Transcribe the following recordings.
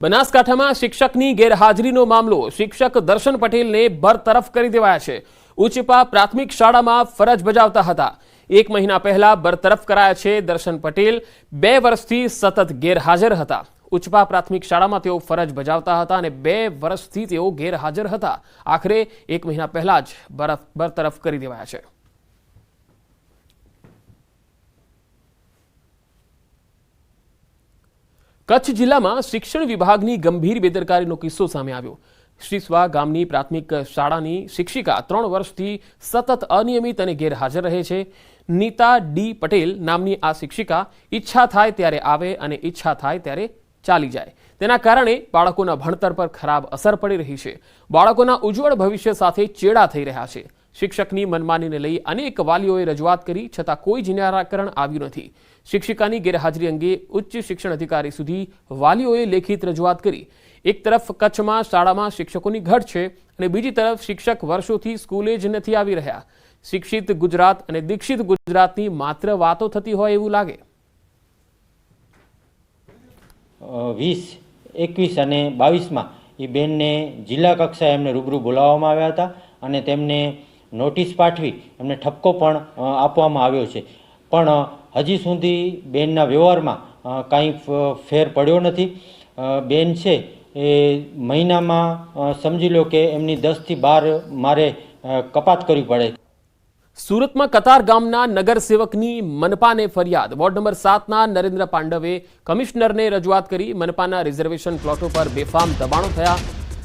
બનાસકાંઠામાં શિક્ષકની ગેરહાજરીનો મામલો શિક્ષક દર્શન પટેલને બરતરફ કરી દેવાયા છે। ઉચપા પ્રાથમિક શાળામાં ફરજ બજાવતા હતા। 1 મહિના પહેલા બરતરફ કરાયા છે। દર્શન પટેલ 2 વર્ષથી સતત ગેરહાજર હતા। ઉચપા પ્રાથમિક શાળામાં તેઓ ફરજ બજાવતા હતા અને 2 વર્ષથી તેઓ ગેરહાજર હતા। આખરે 1 મહિના પહેલા જ બરતરફ કરી દેવાયા છે। कच्छ जिला में शिक्षण विभाग की गंभीर बेदरकारी किस्सो सामे आव्यो। श्रीस्वा गामनी प्राथमिक शाळानी शिक्षिका 3 वर्षथी सतत अनियमित अने गैरहाजर रहे छे। नीता डी पटेल नामनी आ शिक्षिका इच्छा थाय त्यारे आवे अने इच्छा थाय त्यारे चाली जाय। तेना कारणे बाळकोना भणतर पर खराब असर पड़ी रही है। बाळकोना उज्जवल भविष्य साथे चेड़ा थई रह्या छे। शिक्षकनी मनमानीने लई अनेक वालीओए रजूआत करी छतां कोई ज निराकरण आव्युं नथी। शिक्षिकानी गैरहाजरी अंगे उच्च शिक्षण अधिकारी सुधी वालीओए लेखित रजूआत करी। एक तरफ कच्छ में शाळा में शिक्षकों की घट है और बीजी तरफ शिक्षक वर्षों स्कूले ज नहीं आवी रह्या। शिक्षित गुजरात और दीक्षित गुजरात की मात्र वातो थती होय एवुं लागे। 20, 21 અને 22 એ બેનને જિલ્લા કક્ષાએ એમને રૂબરૂ બોલાવવામાં આવ્યા હતા અને તેમને નોટિસ પાઠવી એમને ઠપકો પણ આપવામાં આવ્યો છે। પણ હજી સુધી બેનના વ્યવહારમાં કાંઈ ફેર પડ્યો નથી। બેન છે એ મહિનામાં સમજી લો કે એમની 10 થી 12 મારે કપાત કરવી પડે। सूरत में कतार गामना नगरसेवकनी मनपा ने फरियाद। वॉर्ड नंबर 7 ना नरेन्द्र पांडवे कमिश्नर ने रजूआत करी। मनपाना रिजर्वेशन प्लॉटों पर बेफाम दबाणो थया।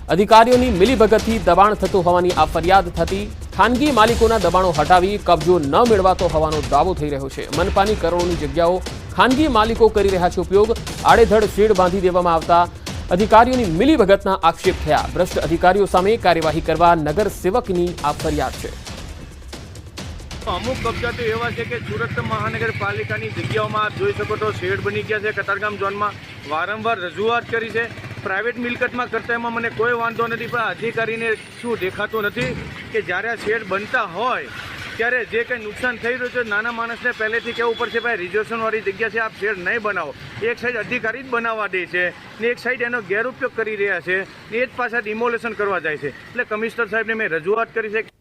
अधिकारीओं की मिलीभगतथी दबाण थतुं होवानी आ फरियाद थती। खानगी मालिकोना दबाणो हटावी कब्जो न मेळवातो होवानो दावो थई रह्यो छे। मनपानी करोड़ोनी जग्याओ खानगी मालिको करी रह्या छे उपयोग। आड़ेधड़ शेड बांधी देवामां आवता अधिकारीओनी मिलीभगतना आक्षेप थया। भ्रष्ट अधिकारीओ सामे कार्यवाही करवा नगरसेवकनी आ फरियाद छे। अमुक कब्जा तो एवं है कि सूरत महानगरपालिका की जगह में आप जोई सको तो शेड बनी गया है। कतारगाम जोन में वारंवार रजूआत करी है। प्राइवेट मिलकत में करता एम मैंने कोई वांधो नहीं, पण अधिकारी ने शू देखातो नहीं कि ज्यारे आ शेड बनता होय त्यारे जे कई नुकसान थई रह्युं छे नाना माणसने पहलेथी कहेवुं पड़शे भाई रिजर्वेशन वाली जग्या छे आप शेड नहीं बनावो। एक साइड अधिकारी ज बनावा दे छे ने एक साइड एनो गैरउपयोग करी रह्या छे ने ए ज पाछा डिमोलेशन करवा जाय छे। એટલે कमिश्नर साहेब ने मैं रजूआत करी छे।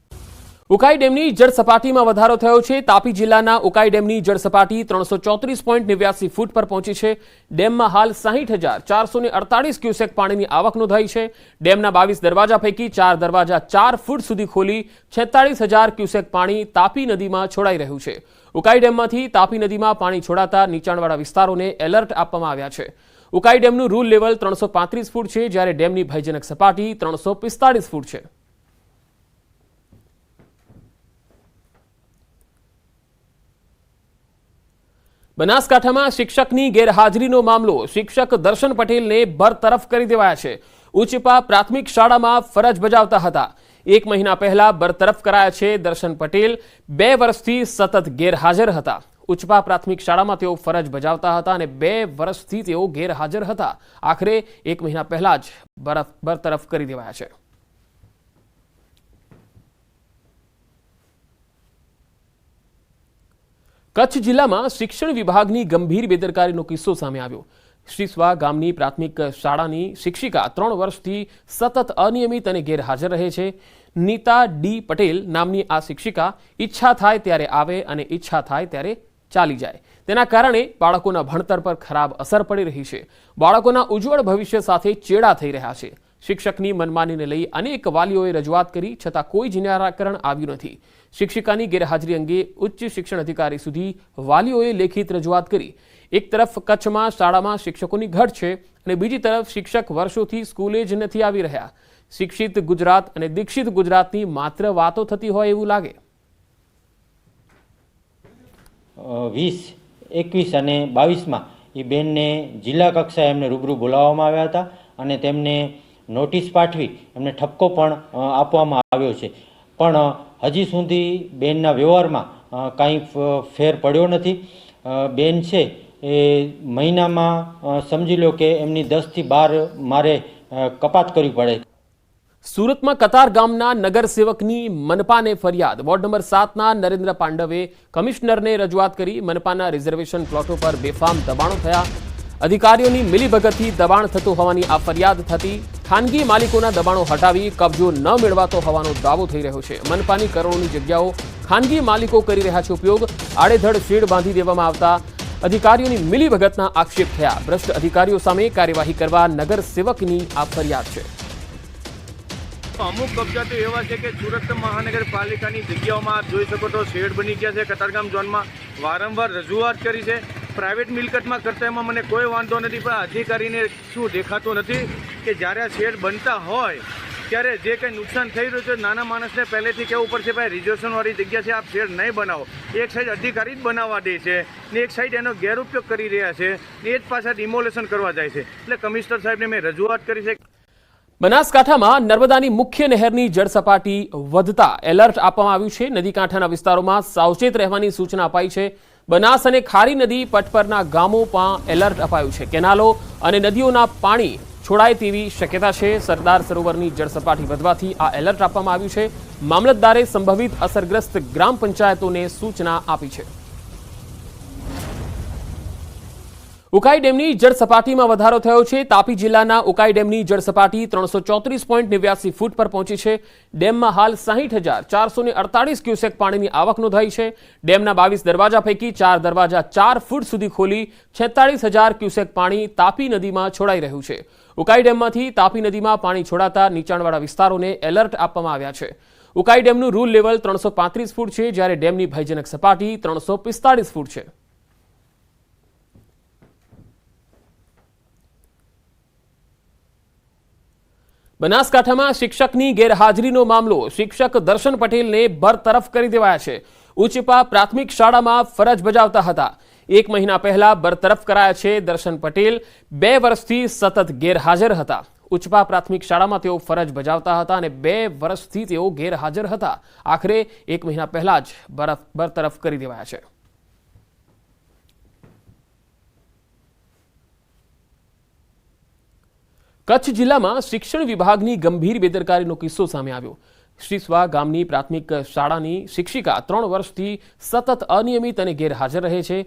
उकाई डेमनी जल सपाटी में वधारो थयो छे। तापी जिल्लाना उकाई डेमनी जल सपाटी 334.89 फूट पर पहुंची है। डेम में हाल 60,448 क्यूसेक पानी आवक नोंधाई है। डेमना 22 दरवाजा पैकी 4 दरवाजा 4 फूट सुधी खोली 46,000 क्यूसेक पानी तापी नदी में छोड़ाई रह्यु है। उकाई डेम में तापी नदी में पानी छोड़ाता नीचाणवाड़ा विस्तारों ने एलर्ट आपवामां आव्या छे। उकाई डेमनु रूल लेवल 335 फूट है, ज्यारे डेमनी भयजनक सपाटी 345 फूट है। बनासकांठा में शिक्षकनी गैरहाजरीनो मामलो शिक्षक दर्शन पटेल ने बरतरफ कर देवाया छे। उचपा प्राथमिक शाळा में फरज बजावता हता। 1 महीना पहला बरतरफ कराया छे। दर्शन पटेल 2 वर्षथी सतत गैरहाजर हता। उचपा प्राथमिक शाळा में तेओ फरज बजावता हता अने 2 वर्षथी तेओ गैरहाजर हता। आखरे 1 महीना पहला ज बरतरफ कर देवाया छे। कच्छ जिला में शिक्षण विभाग की गंभीर बेदरकारी किस्सो सामे आव्यो। श्रीस्वा गामनी प्राथमिक शाळानी शिक्षिका 3 वर्षथी सतत अनियमित अने गैरहाजर रहे छे। नीता डी पटेल नामनी आ शिक्षिका इच्छा थाय त्यारे आवे अने इच्छा थाय त्यारे चाली जाय। तेना कारणे बाळकोना भणतर पर खराब असर पड़ी रही है। बाळकोना उज्जवल भविष्य साथे चेड़ा थई रह्या छे। शिक्षकनी मनमानीने लई अनेक वालीओए रजूआत करी छतां कोई ज निराकरण आव्युं नथी। शिक्षिकानी गैरहाजरी अंगे उच्च शिक्षण अधिकारी सुधी वालीओए लेखित रजूआत करी। एक तरफ कच्छ में शाळा में शिक्षकों की घट है और बीजी तरफ शिक्षक वर्षों स्कूले ज नहीं आवी रह्या। शिक्षित गुजरात और दीक्षित गुजरात की मात्र वातो थती होय एवुं लागे। 20, 21 અને 22 એ બેનને જિલ્લા કક્ષાએ એમને રૂબરૂ બોલાવવામાં આવ્યા હતા અને તેમને નોટિસ પાઠવી એમને ઠપકો પણ આપવામાં આવ્યો છે। પણ હજી સુધી બેનના વ્યવહારમાં કાંઈ ફેર પડ્યો નથી। બેન છે એ મહિનામાં સમજી લો કે એમની 10 થી 12 મારે કપાત કરવી પડે। सूरत में कतार गामना नगरसेवकनी मनपा ने फरियाद। वॉर्ड नंबर 7 ना नरेन्द्र पांडवे कमिश्नर ने रजूआत करी। मनपाना रिजर्वेशन प्लॉटों पर बेफाम दबाणो थया। અધિકારીઓની મિલીભગતથી દબાણ થતું હોવાની આ ફરિયાદ થતી ખાનગી માલિકોના દબાણો હટાવી કબજો ન મેળવાતો હોવાનો દાવો થઈ રહ્યો છે. મનપાની કરોડોની જગ્યાઓ ખાનગી માલિકો કરી રહ્યા છે ઉપયોગ. આડેધડ શેડ બાંધી દેવામાં આવતા અધિકારીઓની મિલીભગતના આક્ષેપ થયા. ભ્રષ્ટ અધિકારીઓ સામે કાર્યવાહી કરવા નગર સેવકની આ ફરિયાદ છે. અમુક કબજા તો એવા છે કે સુરત મહાનગરપાલિકાની જગ્યાઓમાં આપ જોઈ શકો તો શેડ બની ગયા છે. કતારગામ ઝોનમાં વારંવાર રજૂઆત કરી છે. પ્રાઇવેટ મિલકતમાં કરતા એમાં મને કોઈ વાંધો નથી, પણ અધિકારીને શું દેખાતું નથી કે જ્યારે આ શેડ બનતા હોય ત્યારે જે કંઈ નુકસાન થઈ રહ્યું છે નાના માણસને પહેલેથી કહેવું પડશે ભાઈ રિઝર્વેશનવાળી જગ્યા છે, આપ શેડ નહીં બનાવો. એક સાઈડ અધિકારી જ બનાવવા દે છે ને એક સાઈડ એનો ગેરઉપયોગ કરી રહ્યા છે ને એ જ પાછા ડિમોલેશન કરવા જાય છે. એટલે કમિશનર સાહેબને મેં રજૂઆત કરી છે. બનાસકાંઠામાં નર્મદાની મુખ્ય નહેરની જળસપાટી વધતા એલર્ટ આપવામાં આવ્યું છે. નદીકાંઠાના વિસ્તારોમાં સાવચેત રહેવાની સૂચના અપાઈ છે. બનાસ અને ખારી નદી પટ પરના ગામોમાં એલર્ટ અપાયું છે. કેનાલો અને નદીઓના પાણી છોડાય તેવી શક્યતા છે. સરદાર સરોવરની જળસપાટી વધવાથી આ એલર્ટ આપવામાં આવ્યું છે. મામલતદારે સંભવિત અસરગ્રસ્ત ગ્રામ પંચાયતોને સૂચના આપી છે. ઉકાઈ ડેમની જળસપાટીમાં વધારો થયો છે. તાપી જિલ્લાના ઉકાઈ ડેમની જળસપાટી 334.89 ફૂટ પર પહોંચી છે. ડેમમાં હાલ 60,448 ક્યુસેક પાણીની આવક નોંધાઈ છે. ડેમના 22 દરવાજા પૈકી 4 દરવાજા 4 ફૂટ સુધી ખોલી 46,000 ક્યુસેક પાણી તાપી નદીમાં છોડાઈ રહ્યું છે. ઉકાઈ ડેમમાંથી તાપી નદીમાં પાણી છોડાતા નીચાણવાળા વિસ્તારોને એલર્ટ આપવામાં આવ્યા છે. ઉકાઈ ડેમનું રૂલ લેવલ 335 ફૂટ છે, જ્યારે ડેમની ભયજનક સપાટી 345 ફૂટ છે. બનાસકાંઠામાં શિક્ષકની ગેરહાજરીનો મામલો. શિક્ષક દર્શન પટેલને બરતરફ કરી દેવાયા છે. ઉચપા પ્રાથમિક શાળામાં ફરજ બજાવતા હતા. 1 મહિના પહેલા બરતરફ કરાયા છે. દર્શન પટેલ 2 વર્ષથી સતત ગેરહાજર હતા. ઉચપા પ્રાથમિક શાળામાં તેઓ ફરજ બજાવતા હતા અને 2 વર્ષથી તેઓ ગેરહાજર હતા. આખરે 1 મહિના પહેલા જ બરતરફ કરી દેવાયા છે. કચ્છ જિલ્લામાં શિક્ષણ વિભાગની ગંભીર બેદરકારીનો કિસ્સો સામે આવ્યો. શ્રીસ્વા ગામની પ્રાથમિક શાળાની શિક્ષિકા 3 વર્ષથી સતત અનિયમિત અને ગેરહાજર રહે છે.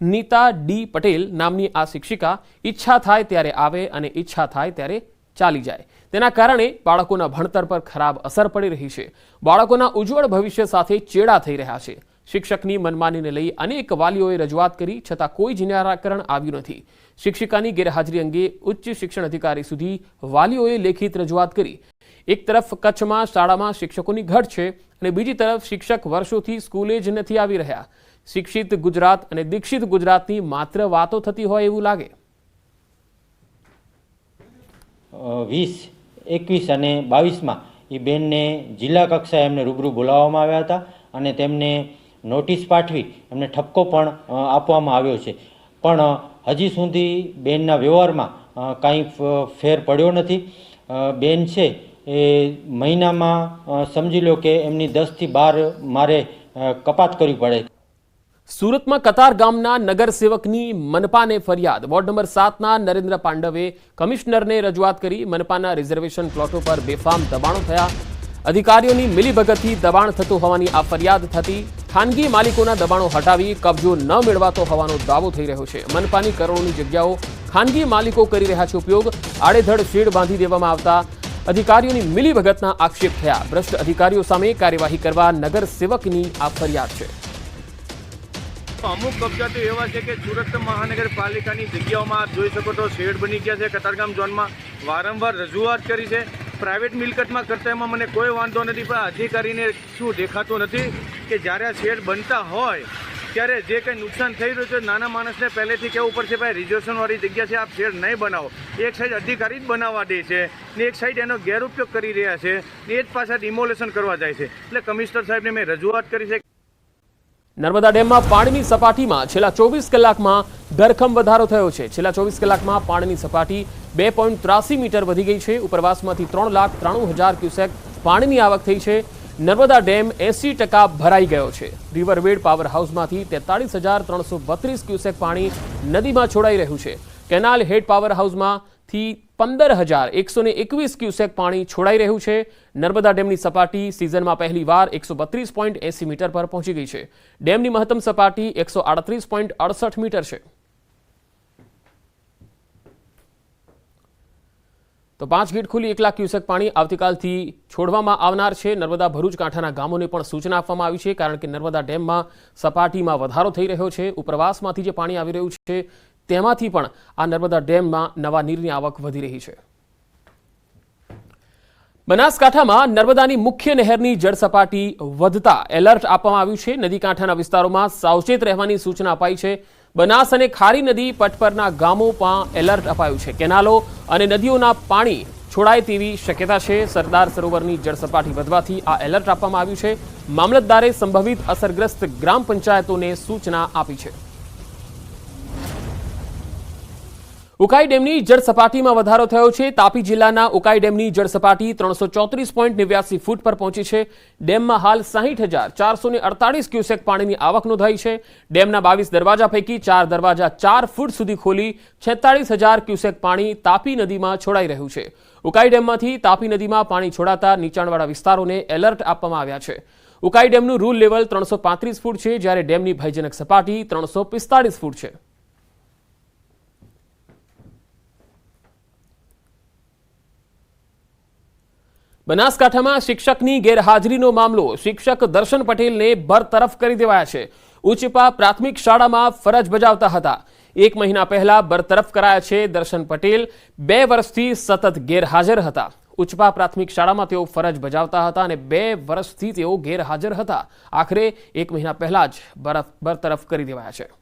નીતા ડી પટેલ નામની આ શિક્ષિકા ઈચ્છા થાય ત્યારે આવે અને ઈચ્છા થાય ત્યારે ચાલી જાય. તેના કારણે બાળકોના ભણતર પર ખરાબ અસર પડી રહી છે. બાળકોના ઉજ્જવળ ભવિષ્ય સાથે ચેડા થઈ રહ્યા છે. શિક્ષકની મનમાનીને લઈ અનેક વાલીઓએ રજૂઆત કરી, છતાં કોઈ જ નિરાકરણ આવ્યું નથી. શિક્ષિકાની ગેરહાજરી અંગે ઉચ્ચ શિક્ષણ અધિકારી સુધી વાલીઓએ લેખિત રજૂઆત કરી. એક તરફ કચ્છમાં શાળામાં શિક્ષકોની ઘટ છે અને બીજી તરફ શિક્ષક વર્ષોથી સ્કૂલે જ નથી આવી રહ્યા. શિક્ષિત ગુજરાત અને દીક્ષિત ગુજરાતની માત્ર વાતો થતી હોય એવું લાગે. 20, 21 અને 22માં એ બેનને જિલ્લા કક્ષાએ એમને રૂબરૂ બોલાવવામાં આવ્યા હતા અને તેમને નોટિસ પાઠવી એમને ઠપકો પણ આપવામાં આવ્યો છે. પણ હજી સુધી બેનના વ્યવહારમાં કાંઈ ફેર પડ્યો નથી. બેન છે એ મહિનામાં સમજી લો કે એમની 10થી 12 મારે કપાત કરવી પડે. સુરતમાં કતાર ગામના નગરસેવકની મનપાને ફરિયાદ. વોર્ડ નંબર 7ના નરેન્દ્ર પાંડવે કમિશનરને રજૂઆત કરી. મનપાના રિઝર્વેશન પ્લોટો પર બેફામ દબાણો થયા. અધિકારીઓની મિલીભગતથી દબાણ થતું હોવાની આ ફરિયાદ થતી ખાનગી માલિકોના દબાણો હટાવી કબજો ન મેળવાતો હોવાનો દાવો થઈ રહ્યો છે. મનપાની કરોડોની જગ્યાઓ ખાનગી માલિકો કરી રહ્યા છે ઉપયોગ. આડેધડ શેડ બાંધી દેવામાં આવતા અધિકારીઓની મિલીભગતના આક્ષેપ થયા. ભ્રષ્ટ અધિકારીઓ સામે કાર્યવાહી કરવા નગર સેવકની આ ફરિયાદ છે. અમુક કબજા તો એવા છે કે સુરત મહાનગરપાલિકાની જગ્યાઓમાં આપ જોઈ શકો તો શેડ બની ગયા છે. કતારગામ ઝોનમાં વારંવાર રજૂઆત કરી છે. પ્રાઇવેટ મિલકતમાં કરતા એમાં મને કોઈ વાંધો નથી, પણ અધિકારીને શું દેખાતું નથી કે જ્યારે આ શેડ બનતા હોય ત્યારે જે કંઈ નુકસાન થઈ રહ્યું છે નાના માણસને પહેલેથી કહેવું પડશે ભાઈ રિઝર્વેશનવાળી જગ્યા છે, આપ શેડ નહીં બનાવો. એક સાઈડ અધિકારી જ બનાવવા દે છે ને એક સાઈડ એનો ગેરઉપયોગ કરી રહ્યા છે ને એ જ પાછા ડિમોલેશન કરવા જાય છે. એટલે કમિશનર સાહેબને મેં રજૂઆત કરી છે. નર્મદા ડેમમાં પાણીની સપાટીમાં છેલ્લા 24 કલાકમાં ધરખમ વધારો થયો છે. છેલ્લા 24 કલાકમાં પાણીની સપાટી 2.83 મીટર વધી ગઈ છે. ઉપરવાસમાંથી 3,93,000 ક્યુસેક પાણીની આવક થઈ છે. નર્મદા ડેમ 80% ભરાઈ ગયો છે. રિવરવેડ પાવર હાઉસમાંથી 43,332 ક્યુસેક પાણી નદીમાં છોડાઈ રહ્યું છે. કેનાલ હેડ પાવર હાઉસમાંથી 15,121 ક્યુસેક પાણી છોડાઈ રહ્યું છે. નર્મદા ડેમની સપાટી સિઝનમાં પહેલીવાર 132.80 મીટર પર પહોંચી ગઈ છે. ડેમની મહત્તમ સપાટી 138.68 મીટર છે. તો 5 ગેટ ખુલી 1 લાખ ક્યુસેક પાણી આવતીકાલથી છોડવામાં આવનાર છે। નર્મદા ભરૂચ કાંઠાના ગામોને પણ સૂચના આપવામાં આવી છે, કારણ કે નર્મદા ડેમમાં સપાટીમાં વધારો થઈ રહ્યો છે। ઉપરવાસમાંથી જે પાણી આવી રહ્યું છે તેમાંથી પણ આ નર્મદા ડેમમાં નવા નીરની આવક વધી રહી છે। બનાસકાંઠામાં નર્મદાની મુખ્ય નહેરની જળસપાટી વધતા એલર્ટ આપવામાં આવ્યું છે। નદી કાંઠાના વિસ્તારોમાં સાવચેત રહેવાની સૂચના અપાઈ છે। બનાસ અને ખારી નદી પટ પરના ગામોમાં એલર્ટ અપાયું છે। કેનાલો અને નદીઓના પાણી છોડાય તેવી શક્યતા છે। સરદાર સરોવરની જળસપાટી વધવાથી આ એલર્ટ આપવામાં આવ્યું છે। મામલતદારે સંભવિત અસરગ્રસ્ત ગ્રામ પંચાયતોને સૂચના આપી છે। ઉકાઈ ડેમની જળસપાટીમાં વધારો થયો છે। તાપી જિલ્લાના ઉકાઈ ડેમની જળસપાટી 334.89 ફૂટ પર પહોંચી છે। ડેમમાં હાલ 60,448 ક્યુસેક પાણીની આવક નોંધાઈ છે। ડેમના 22 દરવાજા પૈકી 4 દરવાજા 4 ફૂટ સુધી ખોલી 46,000 ક્યુસેક પાણી તાપી નદીમાં છોડાઈ રહ્યું છે। ઉકાઈ ડેમમાંથી તાપી નદીમાં પાણી છોડાતા નીચાણવાળા વિસ્તારોને એલર્ટ આપવામાં આવ્યા છે। ઉકાઈ ડેમનું રૂલ લેવલ 335 ફૂટ છે, જ્યારે ડેમની ભયજનક સપાટી 345 ફૂટ છે। બનાસકાંઠામાં શિક્ષકની ગેરહાજરીનો મામલો। શિક્ષક દર્શન પટેલને બરતરફ કરી દેવાયા છે। ઉચ્ચપા પ્રાથમિક શાળામાં ફરજ બજાવતા હતા। 1 મહિના પહેલા બરતરફ કરાયા છે। દર્શન પટેલ 2 વર્ષથી સતત ગેરહાજર હતા। ઉચ્ચપા પ્રાથમિક શાળામાં તેઓ ફરજ બજાવતા હતા અને 2 વર્ષથી તેઓ ગેરહાજર હતા। આખરે 1 મહિના પહેલા જ બરતરફ કરી દેવાયા છે।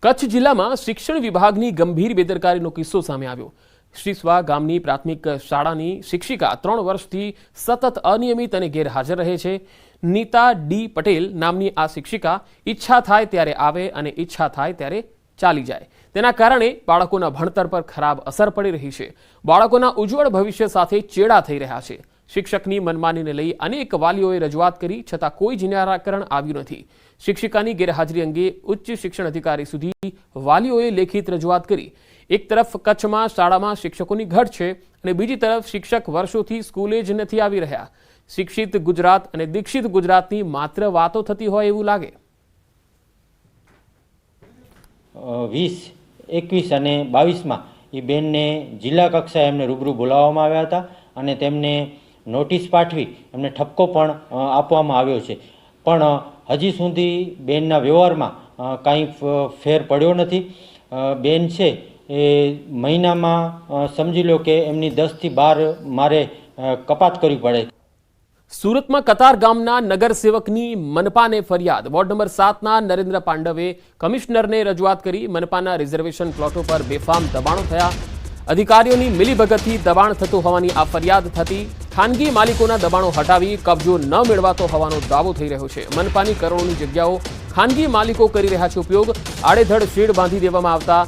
કચ્છ જિલ્લામાં શિક્ષણ વિભાગની ગંભીર બેદરકારીનો કિસ્સો સામે આવ્યો। શ્રીસ્વા ગામની પ્રાથમિક શાળાની શિક્ષિકા 3 વર્ષથી સતત અનિયમિત અને ગેરહાજર રહે છે। નીતા ડી પટેલ નામની આ શિક્ષિકા ઈચ્છા થાય ત્યારે આવે અને ઈચ્છા થાય ત્યારે ચાલી જાય। તેના કારણે બાળકોના ભણતર પર ખરાબ અસર પડી રહી છે। બાળકોના ઉજ્જવળ ભવિષ્ય સાથે ચેડા થઈ રહ્યા છે। શિક્ષકની મનમાનીને લઈ અનેક વાલીઓએ રજૂઆત કરી, છતાં કોઈ જ નિરાકરણ આવ્યું નથી। શિક્ષિકાની ગેરહાજરી અંગે ઉચ્ચ શિક્ષણ અધિકારી સુધી વાલીઓએ લેખિત રજૂઆત કરી। એક તરફ કચ્છમાં શાળામાં શિક્ષકોની ઘટ છે અને બીજી તરફ શિક્ષક વર્ષોથી સ્કૂલે જ નથી આવી રહ્યા। શિક્ષિત ગુજરાત અને દીક્ષિત ગુજરાતની માત્ર વાતો થતી હોય એવું લાગે। 20, 21 અને 22માં એ બેનને જિલ્લા કક્ષાએ એમને રૂબરૂ બોલાવવામાં આવ્યા હતા અને તેમને નોટિસ પાઠવી એમને ઠપકો પણ આપવામાં આવ્યો છે। પણ હજી સુધી બેનના વ્યવહારમાં કાંઈ ફેર પડ્યો નથી। બેન છે એ મહિનામાં સમજી લો કે એમની 10 થી 12 મારે કપાત કરવી પડે। સુરતમાં કતાર ગામના નગરસેવકની મનપાને ફરિયાદ। વોર્ડ નંબર 7ના નરેન્દ્ર પાંડવે કમિશનરને રજૂઆત કરી। મનપાના રિઝર્વેશન પ્લોટો પર બેફામ દબાણો થયા। અધિકારીઓની મિલીભગતથી દબાણ થતું હોવાની આ ફરિયાદ થતી। ખાનગી માલિકોના દબાણો હટાવી કબજો ન મેળવાતો હોવાનો દાવો થઈ રહ્યો છે। મનપાની કરોડોની જગ્યાઓ ખાનગી માલિકો કરી રહ્યા છે ઉપયોગ। આડેધડ શેડ બાંધી દેવામાં આવતા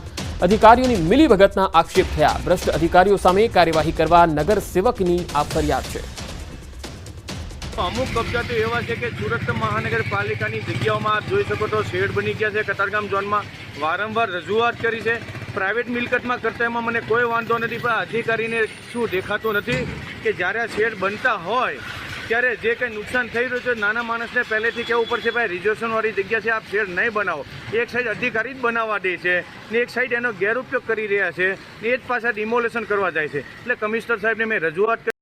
અધિકારીઓની મિલીભગતના આક્ષેપ થયા। ભ્રષ્ટ અધિકારીઓ સામે કાર્યવાહી કરવા નગરસેવકની આ ફરિયાદ છે। અમુક કબજા તો એવા છે કે સુરત મહાનગરપાલિકાની જગ્યાઓમાં આપ જોઈ શકો તો શેડ બની ગયા છે। કતારગામ ઝોનમાં વારંવાર રજૂઆત કરી છે। પ્રાઇવેટ મિલકતમાં કરતા એમાં મને કોઈ વાંધો નથી, પણ અધિકારીને શું દેખાતું નથી કે જ્યારે આ શેડ બનતા હોય ત્યારે જે કંઈ નુકસાન થઈ રહ્યું છે નાના માણસને પહેલેથી કહેવું પડશે ભાઈ રિઝર્વેશનવાળી જગ્યા છે, આપ શેડ નહીં બનાવો। એક સાઈડ અધિકારી જ બનાવવા દે છે ને એક સાઈડ એનો ગેરઉપયોગ કરી રહ્યા છે ને એ જ પાછા ડિમોલેશન કરવા જાય છે। એટલે કમિશનર સાહેબને મેં રજૂઆત